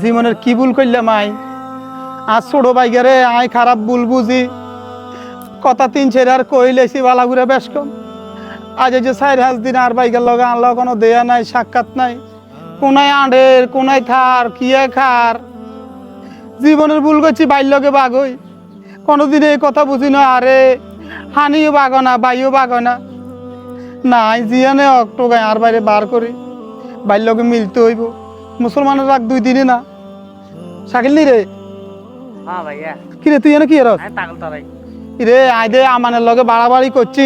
জীবনের কি ভুল করলাম আই আজ ছোট বাইগারে আই খারাপ ভুল বুঝি কথা তিন ছেড়ে আর কইলেছি বালা ঘুরে বেশ কম আজ এই যে 4-5 দিন আর বাইকের লগে আনলো কোনো দেয়া নাই সাক্ষাৎ নাই কোনায় আঁডের কোনায় খার কিয়ে খার জীবনের ভুল করছি বাইর লগে বাঘ হই কোনোদিন এই কথা বুঝি না আরে হানিও বাঘ না বাইও বাঘ না নাই জিয়ানে অক্টোগায় আর বাইরে বার করি বাইর লগে মিলতে হইব মুসলমানের রাগ 2 দিনে না শাকিল নি রে হ্যাঁ ভাইয়া কি রে তুই এনে কি এর আমি পাগল তারাই রে আইদে আমানের লগে বাড়াবাড়ি করছি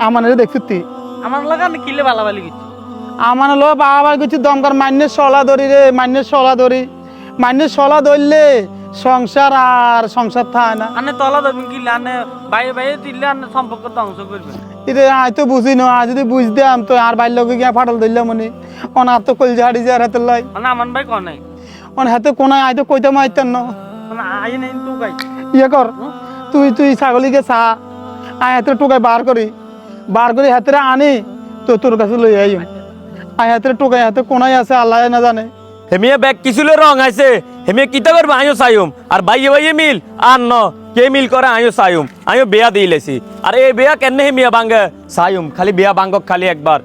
আমানের দেখছিস তুই আমার লাগা আমি কিলে বালাবালি করছি আমানের লগে বাড়াবাড়ি করছি দমকার মান্যের সলা ধরি রে মান্যের সলা ধরি মান্যের সলা ধরলে সংসার আর সংসার থাকে না আনে তলা ধরবেন কিলে আনে বাইরে বাইরে দিলে আনে সম্পর্ক ধ্বংস করবে রে আই তো বুঝি না আজ যদি বুঝতে আম তো আর বাইর লগে গিয়া ফাটল ধরলাম মনে অনার তো কলজা হাড়ি যায় হাতের লাই মানে আমার ভাই কর নাই অন হাতে কোনায় আই তো কইতে মাইতেন না মানে আই নাই তো গাই ইয়ে কর তুই ছাগলিকে চা আয় হাতে টোকায় বার করি হাতে আনি তো তোর কাছে লই আই আয় হাতে টোকায় হাতে কোনায় আছে আল্লাহ না জানে হেমিয়া ব্যাগ কিছুলে রং আছে হেমিয়া কিতা করবে আইও চাইম আর বাইয়ে বাইয়ে মিল আর ন কে মিল করে আইও চাইম আইও বেয়া দিয়ে লেছি আর এই বেয়া কেন হেমিয়া বাঙ্গে চাইম খালি বেয়া বাঙ্গক খালি একবার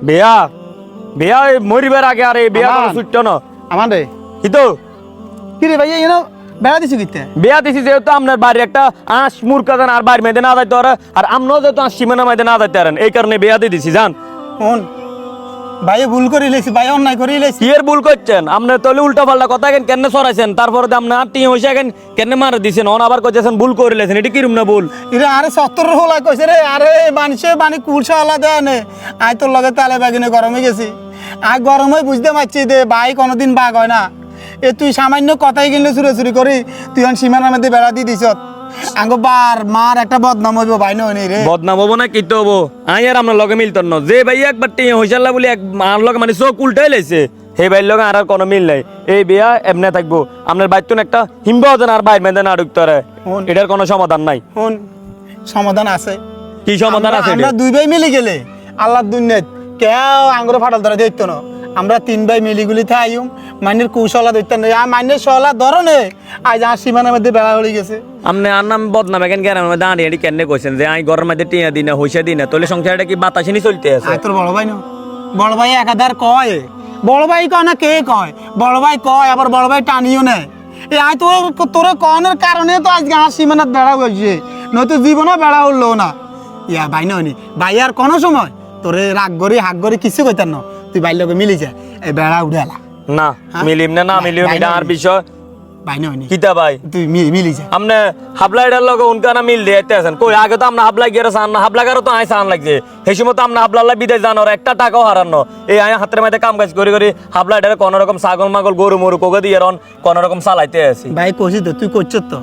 বেয়া বেয়া মরিবার আগে আর এই বেয়া কোনো ছুটতো না আমার রে কিন্তু কি রে ভাইয়া এনো বেড়া দিছি কিতে বেয়া দিছি যেহেতু আপনার বাড়ি একটা আঁশ মূর্খাদান আর বাড়ি মেয়েদের না যাইতে পারে আর আমরাও যেহেতু আঁশ সীমানা মেয়েদের না যাইতে পারেন এই কারণে বেয়া দিয়ে দিছি জান কোন ভাইয়া ভুল করে লেছি ভাই অন্যায় করে লেছি কি এর ভুল করছেন আপনি তাহলে উল্টা পাল্টা কথা কেন সরাইছেন তারপরে আপনি আর টিয়া হইসা কেন মারা দিছেন অন আবার কইছেন ভুল করে লেছেন এটা কিরম না ভুল ইরে আরে 70 হোলা কইছে রে আরে মানুষে বানি কুলসা হলা দেয় নে আই তোর লগে তালে বাগিনে গরমে গেছি আই গরমে বুঝতে পারছি দে ভাই কোনোদিন বাগ হয় না এ তুই সামান্য কথাই কিনলে চুরি করি তুই এখন সীমানার মধ্যে বেড়া দিয়ে দিছ আঙ্গো বার মার একটা বদনাম হইব ভাই নই রে বদনাম হবো না কিতো হবো আই আর আপনার লগে মিলতন না যে ভাই একবার টিয়া হইসাল্লা বলে এক মার লগে মানে চোখ উল্টাই লাইছে সেই ভাইয়ের লগে আর কোনো মিল নাই এই বিয়া এমনি থাকবো আপনার বাইতুন একটা হিম্বা হতেন আর বাইর মেয়েদের না ঢুকতে পারে এটার কোনো সমাধান নাই শুন সমাধান আছে কি সমাধান আছে আমরা 2 ভাই মিলে গেলে আল্লাহর দুনিয়াত কেউ আঙ্গুরে ফাটাল ধরে দেখতো না আমরা 3 ভাই মিলিগুলি থাইম মাইনের কৌশলা ধরতেন না আর মাইনের সলা ধরনে আজ আর সীমানার মধ্যে বেড়া হয়ে গেছে আপনি আর নাম বদনাম এখন গ্রামের মধ্যে আনি এটি কেন কইছেন যে আই ঘরের মধ্যে টিয়া দিনা হইসা দিনা তাহলে সংসারটা কি বাতাসিনি চলতে আছে আয় তোর বড় ভাই না বড় ভাই একাধার কয় বড় ভাই কয় না কে কয় বড় ভাই কয় আবার বড় ভাই টানিও নেয় এই আয় তোর কনের কারণে তো আজকে আর সীমানাত বেড়া হয়েছে নয়তো জীবনও বেড়া উঠলো না ইয়া ভাই নয়নি ভাই আর কোনো সময় তোরে রাগ গড়ি হাক গড়ি কিছু কইতার না তুই ভাই লগে মিলি যা এই বেড়া উড়ালা না মিলিম না মিলিম এটা আর বিষয় ভাই নয়নি কিতা ভাই তুই মিলি যা আমনে হাবলাইডার লগে উনকানা মিল দিতে আছেন কই আগে তো আমরা হাবলাই গেরে সান না হাবলাগারও তো আই সান লাগছে সেই সময় তো আমরা হাবলাল্লা বিদেশ জানোর একটা টাকাও হারানো এই আয় হাতের মধ্যে কাম কাজ করে হাবলাইডারে কোন রকম ছাগল মাগল গরু মরু কোগা দিয়ে রন কোন রকম চালাইতে আছি ভাই কইছি তো তুই করছ তো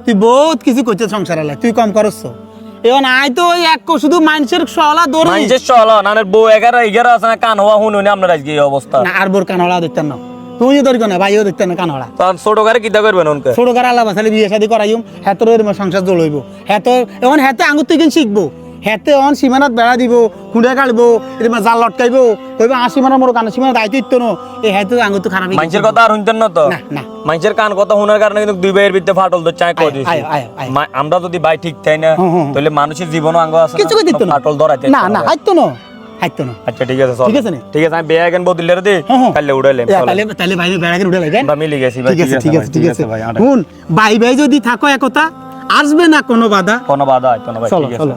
তুই বহুত কিছু করছিস সংসারালে তুই কম করছ এখন আয় তো ওই এক শুধু মানুষের সলা দৌড় মানুষের চলো নানের বউ 11 আছে না কান হওয়া হুনুনি আপনার আজকে এই অবস্থা না আর বোর কানহলা দেখতেন না তুইও ধরছ না ভাইও দেখতেন না কানহলা তখন ছোট গারে কিতা করবেন উনকে ছোট করে আল্লাহ বাসালে বিয়ে শাদী করাইম হেতর সংসার জ্বলইব হেত এখন হেতে আঙুর থেকে শিখবো হেতে অন সীমানাত বেড়া দিব খুঁড়ে কাটবো এরকম জাল লটকাইব কইব সীমানা মোর কান সীমানা দায়িত্ব ইত্য ন এই হেতে আঙুর তো খারাপ মানুষের কথা আর শুনতেন না তো না মানুষের কান কথা শোনার কারণে কিন্তু 2 ভাইয়ের ভিতরে ফাটল তো চাই কই দিছি আমরা যদি ভাই ঠিক তাই না তাহলে মানুষের জীবনও আঙ্গ আছে কিছু কই দিত না ফাটল ধরাইতে না না হাইতো না হাইতো না আচ্ছা ঠিক আছে চল ঠিক আছে না ঠিক আছে আমি বেয়া কেন বদলে রে দে কালে উড়াইলাম তাহলে ভাই বেড়া করে উড়ে লাগে আমরা মিলি গেছি ভাই ঠিক আছে শুন ভাই ভাই যদি থাকো একতা আসবে না কোনো বাধা আইতো না ভাই ঠিক আছে চলো